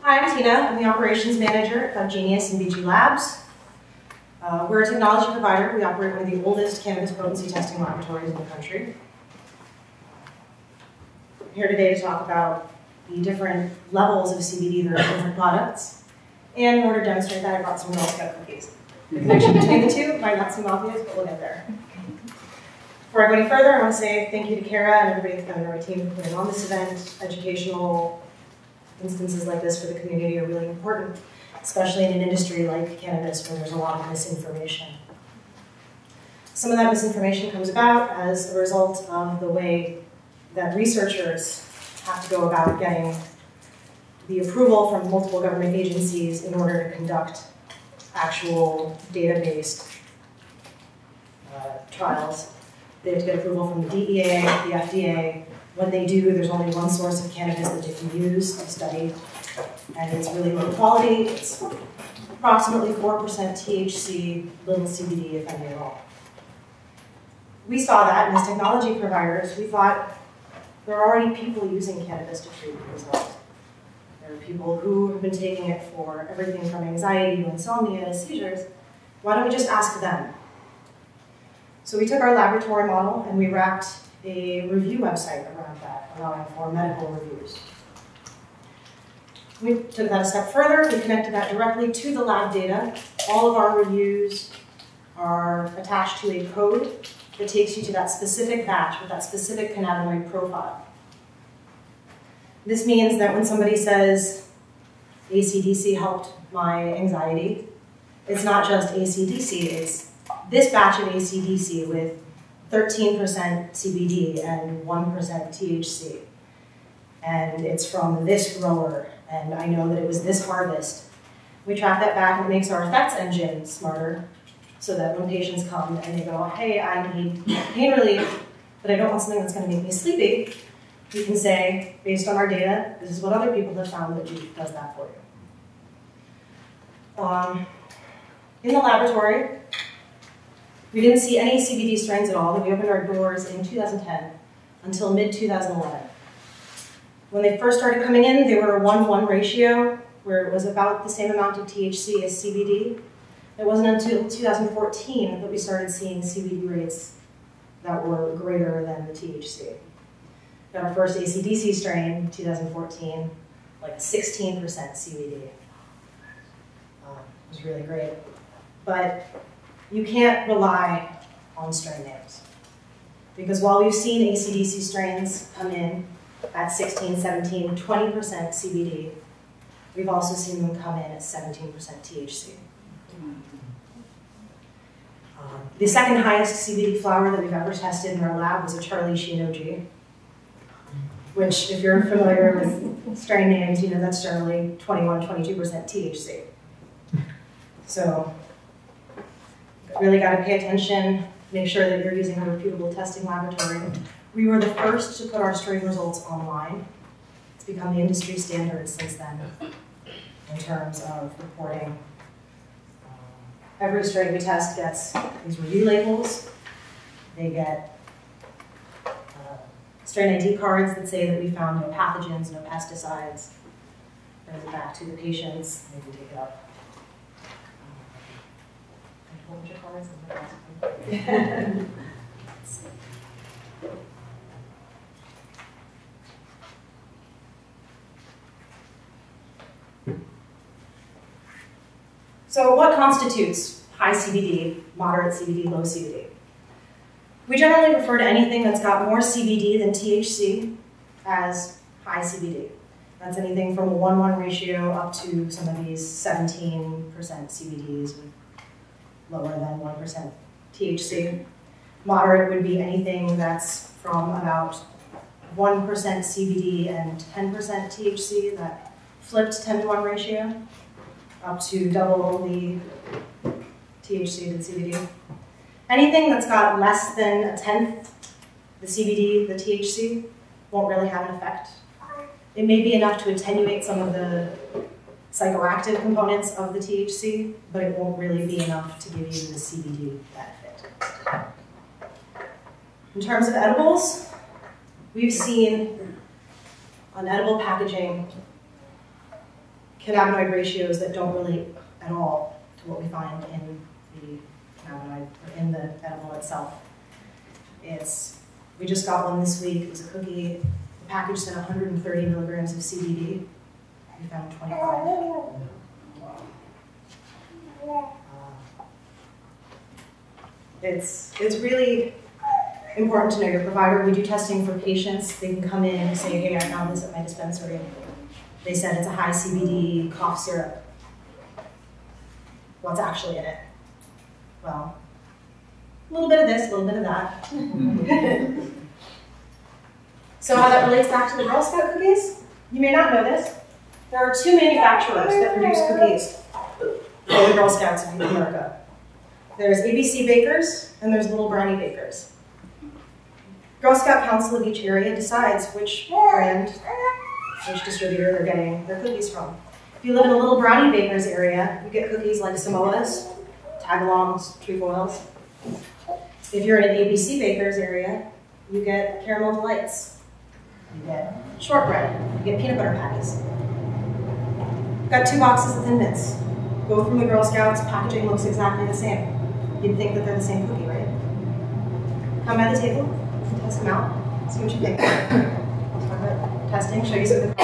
Hi, I'm Tina. I'm the operations manager at Genius and BG Labs. We're a technology provider. We operate one of the oldest cannabis potency testing laboratories in the country. I'm here today to talk about the different levels of CBD that are in different products. And in order to demonstrate that, I brought some Girl Scout cookies. The connection between the two might not seem obvious, but we'll get there. Before I go any further, I want to say thank you to Kara and everybody at the Femme Nuri team for putting on this event. Educational instances like this for the community are really important, especially in an industry like cannabis where there's a lot of misinformation. Some of that misinformation comes about as a result of the way that researchers have to go about getting the approval from multiple government agencies in order to conduct actual data-based trials. They have to get approval from the DEA, the FDA. When they do, there's only one source of cannabis that they can use to study, and it's really low quality. It's approximately 4% THC, little CBD, if any at all. We saw that, and as technology providers, we thought there are already people using cannabis to treat anxiety. There are people who have been taking it for everything from anxiety to insomnia to seizures. Why don't we just ask them? So we took our laboratory model and we wrapped a review website around that, allowing for medical reviews. We took that a step further. We connected that directly to the lab data. All of our reviews are attached to a code that takes you to that specific batch with that specific cannabinoid profile. This means that when somebody says, AC/DC helped my anxiety, it's not just AC/DC, it's this batch of AC/DC with 13% CBD and 1% THC. And it's from this grower, and I know that it was this harvest. We track that back and it makes our effects engine smarter so that when patients come and they go, hey, I need pain relief, but I don't want something that's going to make me sleepy, we can say, based on our data, this is what other people have found that does that for you. In the laboratory, we didn't see any CBD strains at all. We opened our doors in 2010 until mid-2011. When they first started coming in, they were a 1:1 ratio, where it was about the same amount of THC as CBD. It wasn't until 2014 that we started seeing CBD rates that were greater than the THC. Got our first AC/DC strain in 2014, like 16% CBD. It was really great. But you can't rely on strain names. Because while we've seen AC/DC strains come in at 16, 17, 20% CBD, we've also seen them come in at 17% THC. The second highest CBD flower that we've ever tested in our lab was a Charlie Sheen OG, which, if you're familiar with strain names, you know that's generally 21, 22% THC. So, really got to pay attention, make sure that you're using a reputable testing laboratory. We were the first to put our strain results online. It's become the industry standard since then in terms of reporting. Every strain we test gets these review labels. They get strain ID cards that say that we found no pathogens, no pesticides. Brings it back to the patients. Maybe take it up. A bunch of cards. So what constitutes high CBD, moderate CBD, low CBD? We generally refer to anything that's got more CBD than THC as high CBD. That's anything from a 1:1 ratio up to some of these 17% CBDs with lower than 1% THC. Moderate would be anything that's from about 1% CBD and 10% THC, that flipped 10:1 ratio, up to double the THC to the CBD. Anything that's got less than a tenth the CBD, the THC, won't really have an effect. It may be enough to attenuate some of the psychoactive components of the THC, but it won't really be enough to give you the CBD benefit. In terms of edibles, we've seen on edible packaging cannabinoid ratios that don't relate at all to what we find in the cannabinoid, or in the edible itself. We just got one this week. It was a cookie. The package said 130 milligrams of CBD. We found 25. It's really important to know your provider. We do testing for patients. They can come in and say, hey, I found this at my dispensary. They said it's a high CBD cough syrup. What's actually in it? Well, a little bit of this, a little bit of that. So how that relates back to the Girl Scout cookies? You may not know this. There are 2 manufacturers that produce cookies for the Girl Scouts of America. There's ABC Bakers and there's Little Brownie Bakers. Girl Scout Council of each area decides which brand, which distributor they're getting their cookies from. If you live in a Little Brownie Bakers area, you get cookies like Samoas, Tagalongs, trefoils. If you're in an ABC Bakers area, you get caramel delights. You get shortbread. You get peanut butter patties. I've got 2 boxes of Thin Mints. Both from the Girl Scouts. Packaging looks exactly the same. You'd think that they're the same cookie, right? Come by the table, test them out, see what you think. Talk about testing, show you some of the